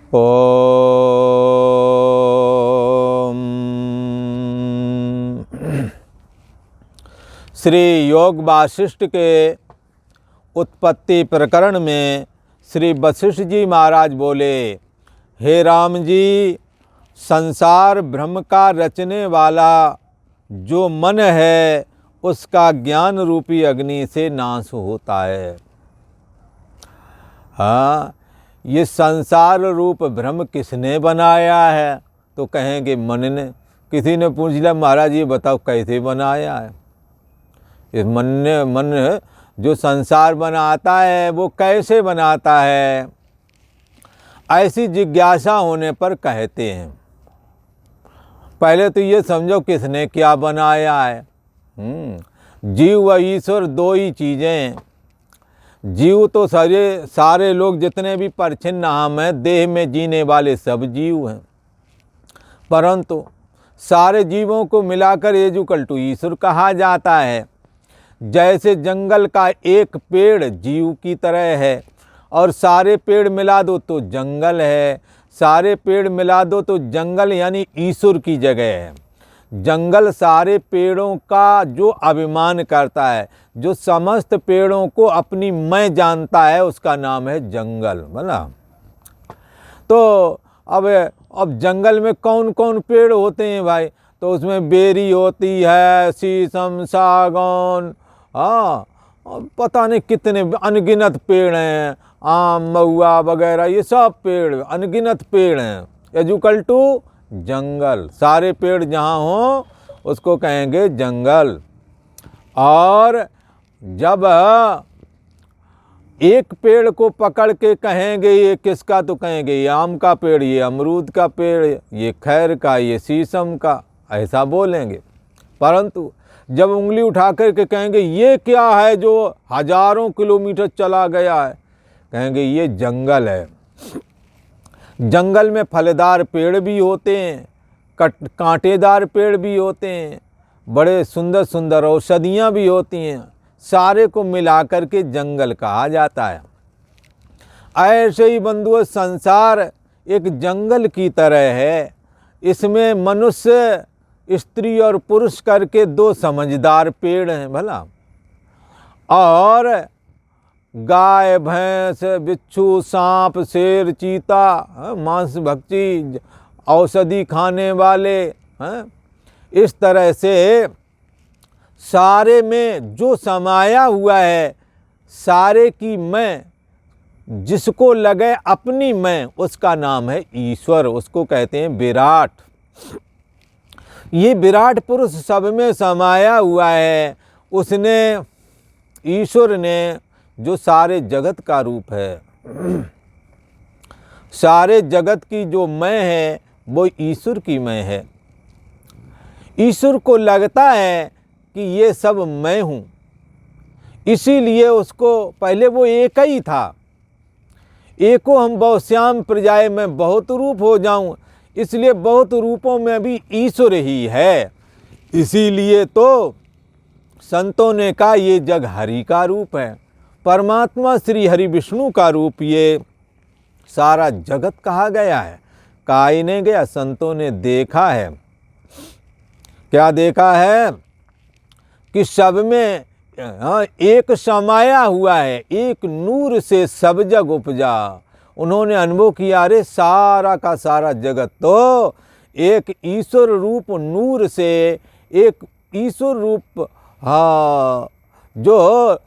ओम। श्री योग वासिष्ठ के उत्पत्ति प्रकरण में श्री वशिष्ठ जी महाराज बोले, हे राम जी, संसार ब्रह्म का रचने वाला जो मन है उसका ज्ञान रूपी अग्नि से नाश होता है। हाँ, ये संसार रूप ब्रह्म किसने बनाया है? तो कहेंगे मन ने। किसी ने पूछ लिया, महाराज ये बताओ कैसे बनाया है? इस मन जो संसार बनाता है वो कैसे बनाता है? ऐसी जिज्ञासा होने पर कहते हैं, पहले तो ये समझो किसने क्या बनाया है। जीव व ईश्वर दो ही चीज़ें हैं। जीव तो सारे लोग जितने भी परछिन्न नाम हैं, देह में जीने वाले सब जीव हैं, परंतु सारे जीवों को मिलाकर ये जो कल्टू ईश्वर कहा जाता है। जैसे जंगल का एक पेड़ जीव की तरह है और सारे पेड़ मिला दो तो जंगल है, सारे पेड़ मिला दो तो जंगल यानी ईश्वर की जगह है। जंगल सारे पेड़ों का जो अभिमान करता है, जो समस्त पेड़ों को अपनी मैं जानता है, उसका नाम है जंगल। बोला तो अब जंगल में कौन कौन पेड़ होते हैं भाई? तो उसमें बेरी होती है, शीशम, सागौन, हाँ पता नहीं कितने अनगिनत पेड़ हैं, आम, महुआ वगैरह, ये सब पेड़ अनगिनत पेड़ हैं। एजुकल टू जंगल। सारे पेड़ जहाँ हों उसको कहेंगे जंगल। और जब एक पेड़ को पकड़ के कहेंगे ये किसका, तो कहेंगे ये आम का पेड़, ये अमरूद का पेड़, ये खैर का, ये शीशम का, ऐसा बोलेंगे। परंतु जब उंगली उठा कर के कहेंगे ये क्या है जो हजारों किलोमीटर चला गया है, कहेंगे ये जंगल है। जंगल में फलदार पेड़ भी होते हैं, कांटेदार पेड़ भी होते हैं, बड़े सुंदर सुंदर औषधियाँ भी होती हैं। सारे को मिलाकर के जंगल कहा जाता है। ऐसे ही बंधुओं, संसार एक जंगल की तरह है। इसमें मनुष्य, स्त्री और पुरुष करके दो समझदार पेड़ हैं भला, और गाय, भैंस, बिच्छू, सांप, शेर, चीता, मांस भक्षी, औषधि खाने वाले हैं। इस तरह से सारे में जो समाया हुआ है, सारे की मैं, जिसको लगे अपनी मैं, उसका नाम है ईश्वर। उसको कहते हैं विराट। ये विराट पुरुष सब में समाया हुआ है। उसने, ईश्वर ने, जो सारे जगत का रूप है, सारे जगत की जो मैं है वो ईश्वर की मैं है। ईश्वर को लगता है कि ये सब मैं हूँ, इसीलिए उसको पहले वो एक ही था। एको हम बहुश्याम प्रजाए में बहुत रूप हो जाऊं, इसलिए बहुत रूपों में भी ईश्वर ही है। इसीलिए तो संतों ने कहा ये जग हरि का रूप है, परमात्मा श्री हरि विष्णु का रूप ये सारा जगत कहा गया है। कहा ही नहीं गया, संतों ने देखा है। क्या देखा है? कि सब में एक समाया हुआ है, एक नूर से सब जग उपजा। उन्होंने अनुभव किया, अरे सारा का सारा जगत तो एक ईश्वर रूप नूर से, एक ईश्वर रूप, हाँ, जो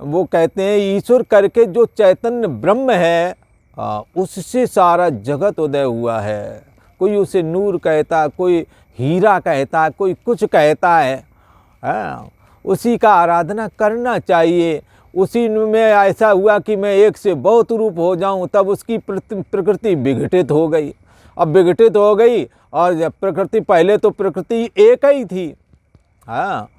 वो कहते हैं ईश्वर करके जो चैतन्य ब्रह्म है, उससे सारा जगत उदय हुआ है। कोई उसे नूर कहता, कोई हीरा कहता, कोई कुछ कहता है। उसी का आराधना करना चाहिए। उसी में ऐसा हुआ कि मैं एक से बहुत रूप हो जाऊं, तब उसकी प्रकृति विघटित हो गई। अब विघटित हो गई, और प्रकृति, पहले तो प्रकृति एक ही थी, हाँ,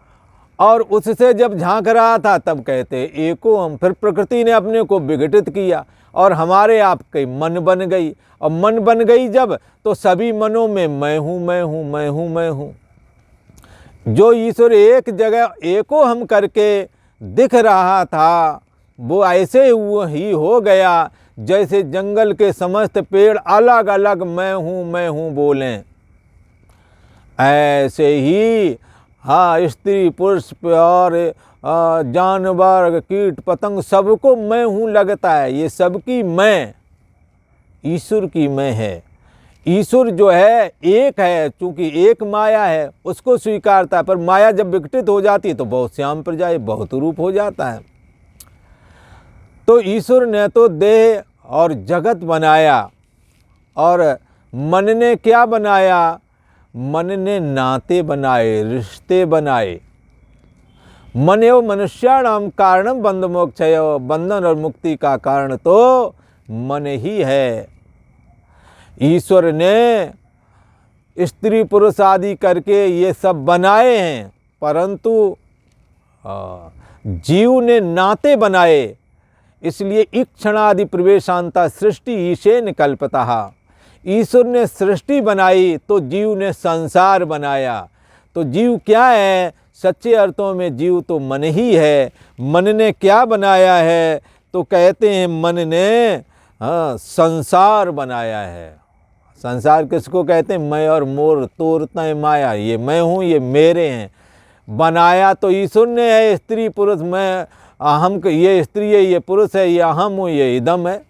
और उससे जब झांक रहा था तब कहते एको हम। फिर प्रकृति ने अपने को विघटित किया और हमारे आपके मन बन गई, और मन बन गई जब, तो सभी मनों में मैं हूँ, मैं हूँ, मैं हूँ, मैं हूँ। जो ईश्वर एक जगह एको हम करके दिख रहा था, वो ऐसे ही हो गया जैसे जंगल के समस्त पेड़ अलग अलग मैं हूँ बोलें, ऐसे ही हाँ स्त्री पुरुष और जानवर कीट पतंग सबको मैं हूँ लगता है। ये सबकी मैं ईश्वर की मैं है। ईश्वर जो है एक है, चूंकि एक माया है उसको स्वीकारता है, पर माया जब विघटित हो जाती है तो बहुत श्याम प्रजा बहुत रूप हो जाता है। तो ईश्वर ने तो देह और जगत बनाया, और मन ने क्या बनाया? मन ने नाते बनाए, रिश्ते बनाए। मन एवं मनुष्याणाम कारणम बंध मोक्षय, बंधन और मुक्ति का कारण तो मन ही है। ईश्वर ने स्त्री पुरुष आदि करके ये सब बनाए हैं, परंतु जीव ने नाते बनाए। इसलिए इक्षणादि प्रवेशांता सृष्टि ईशेन कल्पतः। ईश्वर ने सृष्टि बनाई तो जीव ने संसार बनाया। तो जीव क्या है? सच्चे अर्थों में जीव तो मन ही है। मन ने क्या बनाया है? तो कहते हैं मन ने संसार बनाया है। संसार किसको कहते हैं? मैं और मोर तोरता माया, ये मैं हूँ, ये मेरे हैं। बनाया तो ईश्वर ने है। स्त्री पुरुष मैं अहम, ये स्त्री है, ये पुरुष है, ये अहम हूँ, ये इदम है।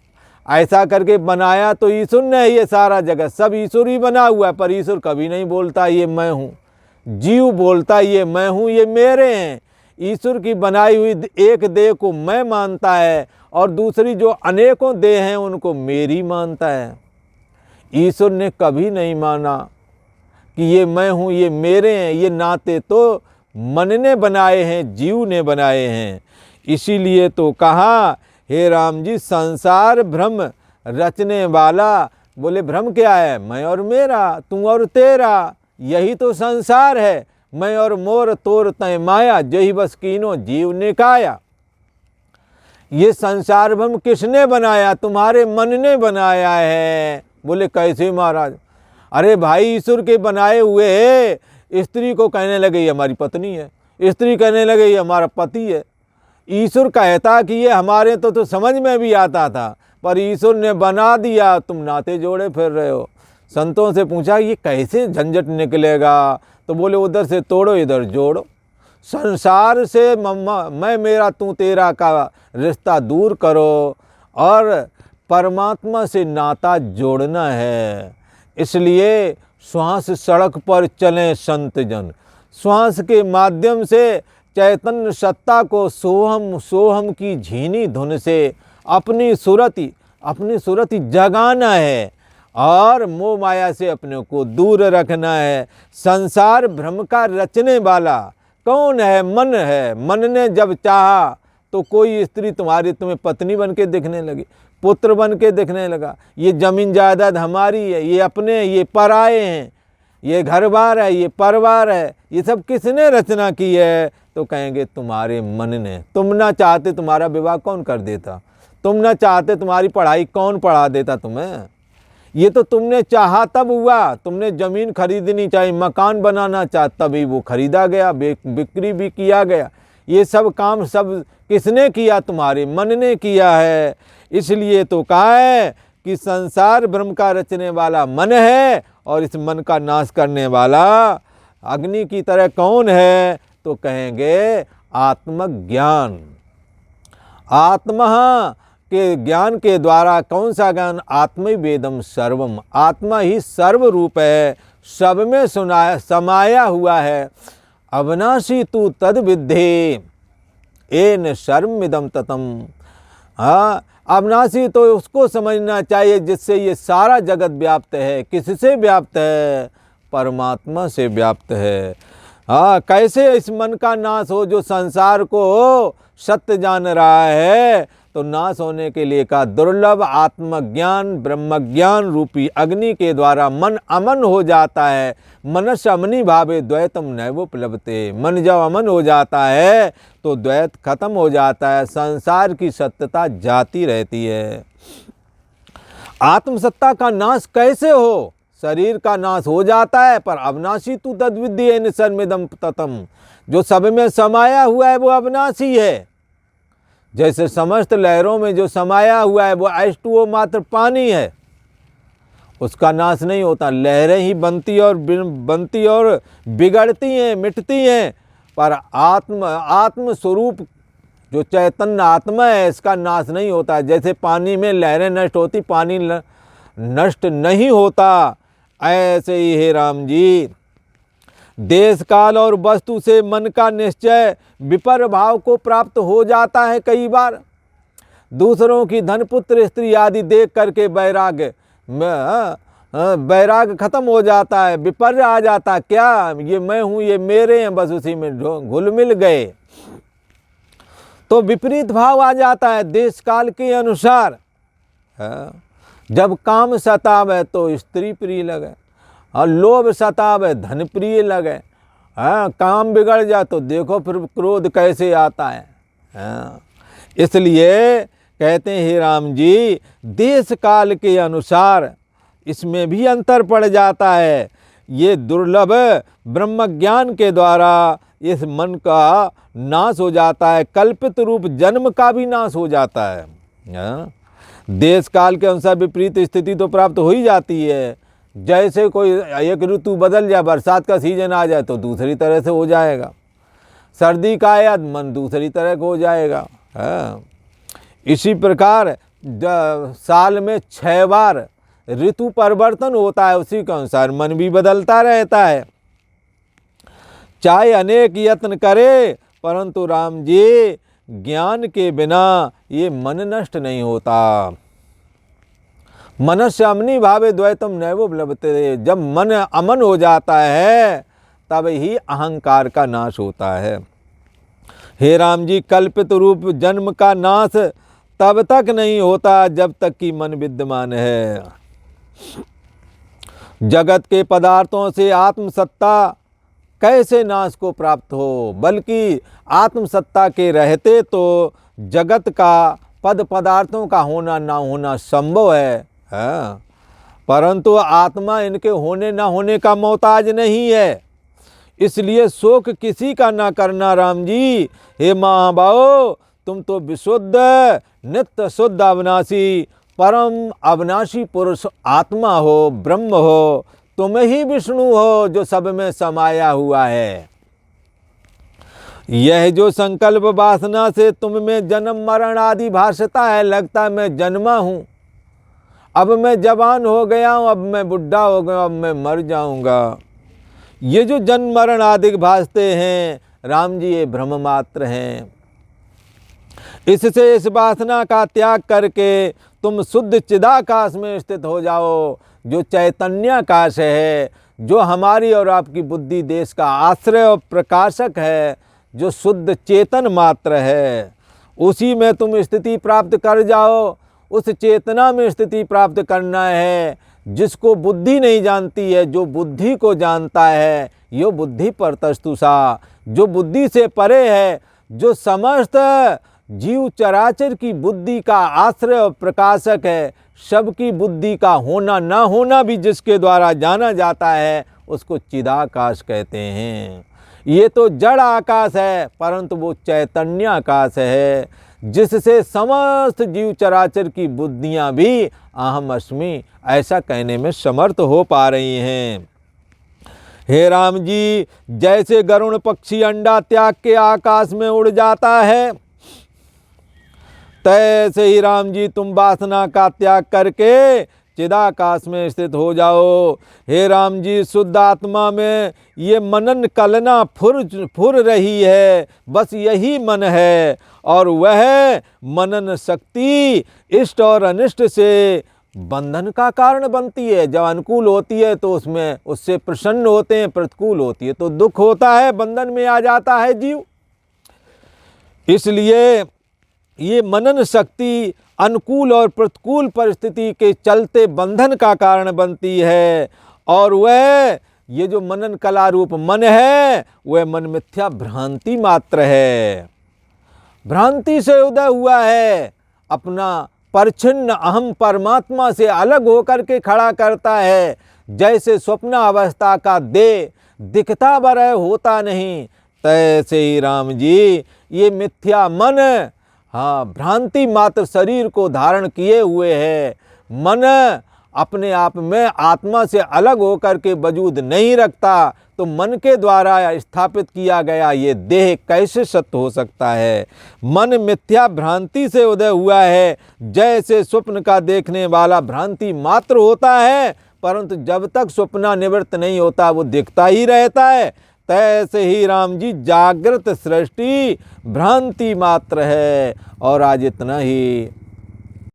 ऐसा करके बनाया तो ईश्वर ने है। ये सारा जगत सब ईश्वर ही बना हुआ है, पर ईश्वर कभी नहीं बोलता ये मैं हूँ। जीव बोलता ये मैं हूँ, ये मेरे हैं। ईश्वर की बनाई हुई एक देह को मैं मानता है, और दूसरी जो अनेकों देह हैं उनको मेरी मानता है। ईश्वर ने कभी नहीं माना कि ये मैं हूँ, ये मेरे हैं। ये नाते तो मन ने बनाए हैं, जीव ने बनाए हैं। इसीलिए तो कहा, हे राम जी, संसार भ्रम रचने वाला। बोले भ्रम क्या है? मैं और मेरा, तू और तेरा, यही तो संसार है। मैं और मोर तोर तय माया, जही बस कीनो जीव ने काया। ये संसार भ्रम किसने बनाया? तुम्हारे मन ने बनाया है। बोले कैसे महाराज? अरे भाई, ईश्वर के बनाए हुए स्त्री को कहने लगे ये हमारी पत्नी है, स्त्री कहने लगे ये हमारा पति है। ईश्वर कहता कि ये हमारे तो समझ में भी आता था, पर ईश्वर ने बना दिया, तुम नाते जोड़े फिर रहे हो। संतों से पूछा ये कैसे झंझट निकलेगा? तो बोले उधर से तोड़ो इधर जोड़ो। संसार से मैं मेरा तू तेरा का रिश्ता दूर करो, और परमात्मा से नाता जोड़ना है। इसलिए श्वास सड़क पर चलें संत जन। श्वास के माध्यम से चैतन्य सत्ता को सोहम सोहम की झीनी धुन से अपनी सुरति जगाना है, और मोह माया से अपने को दूर रखना है। संसार भ्रम का रचने वाला कौन है? मन है। मन ने जब चाहा तो कोई स्त्री तुम्हें पत्नी बन के दिखने लगी, पुत्र बन के दिखने लगा। ये जमीन जायदाद हमारी है, ये अपने, ये पराए हैं, ये घर बार है, ये परिवार है। ये सब किसने रचना की है? तो कहेंगे तुम्हारे मन ने। तुम ना चाहते तुम्हारा विवाह कौन कर देता? तुम ना चाहते तुम्हारी पढ़ाई कौन पढ़ा देता तुम्हें? ये तो तुमने चाहा तब हुआ। तुमने ज़मीन खरीदनी चाहिए, मकान बनाना चाह, तभी वो खरीदा गया, बिक्री भी किया गया। ये सब काम सब किसने किया? तुम्हारे मन ने किया है। इसलिए तो कहा है कि संसार भ्रम का रचने वाला मन है, और इस मन का नाश करने वाला अग्नि की तरह कौन है? तो कहेंगे आत्मज्ञान। आत्मा के ज्ञान के द्वारा, कौन सा ज्ञान? आत्मै वेदम सर्वम। आत्मा ही सर्व रूप है, सब में समाया हुआ है। अविनाशी तू तद विद्धे एन सर्वमिदं ततम। अविनाशी तो उसको समझना चाहिए जिससे ये सारा जगत व्याप्त है। किससे व्याप्त है? परमात्मा से व्याप्त है। कैसे इस मन का नाश हो जो संसार को सत्य जान रहा है? तो नाश होने के लिए का दुर्लभ आत्मज्ञान ब्रह्मज्ञान रूपी अग्नि के द्वारा मन अमन हो जाता है। मनस्य अमनी भावे द्वैतम नैवोपलब्धते। मन जब अमन हो जाता है तो द्वैत खत्म हो जाता है, संसार की सत्यता जाती रहती है। आत्मसत्ता का नाश कैसे हो? शरीर का नाश हो जाता है, पर अविनाशी तू तद्विद्धि निसर्मिदम ततम। जो सब में समाया हुआ है वो अविनाशी है। जैसे समस्त लहरों में जो समाया हुआ है वो H2O मात्र पानी है, उसका नाश नहीं होता। लहरें ही बनती और बिगड़ती हैं, मिटती हैं, पर आत्म स्वरूप जो चैतन्य आत्मा है इसका नाश नहीं होता। जैसे पानी में लहरें नष्ट होती, पानी नष्ट नहीं होता, ऐसे ही हे राम जी देश काल और वस्तु से मन का निश्चय विपर भाव को प्राप्त हो जाता है। कई बार दूसरों की धन पुत्र स्त्री आदि देख करके वैराग खत्म हो जाता है, विपर्य आ जाता, क्या ये मैं हूँ, ये मेरे हैं, बस उसी में घुल मिल गए, तो विपरीत भाव आ जाता है देश काल के अनुसार। जब काम सतावे तो स्त्री प्रिय लगे, और लोभ सतावे धन प्रिय लगे। काम बिगड़ जाए तो देखो फिर क्रोध कैसे आता है। इसलिए कहते हैं हे राम जी देश काल के अनुसार इसमें भी अंतर पड़ जाता है। ये दुर्लभ ब्रह्म ज्ञान के द्वारा इस मन का नाश हो जाता है, कल्पित रूप जन्म का भी नाश हो जाता है। देश काल के अनुसार विपरीत स्थिति तो प्राप्त हो ही जाती है। जैसे कोई एक ऋतु बदल जाए, बरसात का सीजन आ जाए तो दूसरी तरह से हो जाएगा, सर्दी का आया मन दूसरी तरह का हो जाएगा। इसी प्रकार साल में 6 बार ऋतु परिवर्तन होता है, उसी के अनुसार मन भी बदलता रहता है। चाहे अनेक यत्न करे परंतु राम जी ज्ञान के बिना ये मन नष्ट नहीं होता। मनस्य अमनी भावे द्वैतम नैवो लभते। जब मन अमन हो जाता है तब ही अहंकार का नाश होता है। हे राम जी कल्पित रूप जन्म का नाश तब तक नहीं होता जब तक कि मन विद्यमान है। जगत के पदार्थों से आत्मसत्ता कैसे नाश को प्राप्त हो, बल्कि आत्मसत्ता के रहते तो जगत का पदार्थों का होना ना होना संभव है। परंतु आत्मा इनके होने ना होने का मोहताज नहीं है। इसलिए शोक किसी का ना करना राम जी। हे महाबाहो तुम तो विशुद्ध नित्य शुद्ध अविनाशी परम अविनाशी पुरुष आत्मा हो, ब्रह्म हो, तुम ही विष्णु हो जो सब में समाया हुआ है। यह जो संकल्प वासना से तुम में जन्म मरण आदि भासता है, लगता है मैं जन्मा हूँ, अब मैं जवान हो गया हूँ, अब मैं बुढ़ा हो गया, अब मैं मर जाऊंगा। ये जो जन्म मरण आदि भासते हैं राम जी ये भ्रम मात्र हैं। इससे इस वासना का त्याग करके तुम शुद्ध चिदाकाश में स्थित हो जाओ, जो चैतन्याकाश है, जो हमारी और आपकी बुद्धि देश का आश्रय और प्रकाशक है, जो शुद्ध चेतन मात्र है। उसी में तुम स्थिति प्राप्त कर जाओ। उस चेतना में स्थिति प्राप्त करना है जिसको बुद्धि नहीं जानती है, जो बुद्धि को जानता है। यो बुद्धि परतस्तुषा, जो बुद्धि से परे है, जो समस्त जीव चराचर की बुद्धि का आश्रय और प्रकाशक है, सबकी बुद्धि का होना ना होना भी जिसके द्वारा जाना जाता है उसको चिदाकाश कहते हैं। ये तो जड़ आकाश है परंतु वो चैतन्य आकाश है, जिससे समस्त जीव चराचर की बुद्धियां भी अहम अस्मि ऐसा कहने में समर्थ हो पा रही हैं। हे राम जी जैसे गरुण पक्षी अंडा त्याग के आकाश में उड़ जाता है, तैसे ही राम जी तुम वासना का त्याग करके चिदाकाश में स्थित हो जाओ। हे राम जी शुद्ध आत्मा में ये मनन कलना फुर रही है, बस यही मन है, और वह मनन शक्ति इष्ट और अनिष्ट से बंधन का कारण बनती है। जब अनुकूल होती है तो उसमें उससे प्रसन्न होते हैं, प्रतिकूल होती है तो दुख होता है, बंधन में आ जाता है जीव। इसलिए ये मनन शक्ति अनुकूल और प्रतिकूल परिस्थिति के चलते बंधन का कारण बनती है, और वह ये जो मनन कला रूप मन है वह मन मिथ्या भ्रांति मात्र है। भ्रांति से उदय हुआ है, अपना परिच्छिन्न अहम परमात्मा से अलग होकर के खड़ा करता है। जैसे स्वप्न अवस्था का देह दिखता बरह होता नहीं, तैसे ही राम जी ये मिथ्या मन हाँ, भ्रांति मात्र शरीर को धारण किए हुए है। मन अपने आप में आत्मा से अलग होकर के वजूद नहीं रखता, तो मन के द्वारा स्थापित किया गया ये देह कैसे सत्य हो सकता है। मन मिथ्या भ्रांति से उदय हुआ है। जैसे स्वप्न का देखने वाला भ्रांति मात्र होता है, परंतु जब तक स्वप्न निवृत्त नहीं होता वो दिखता ही रहता है, तैसे ही राम जी जागृत सृष्टि भ्रांति मात्र है। और आज इतना ही।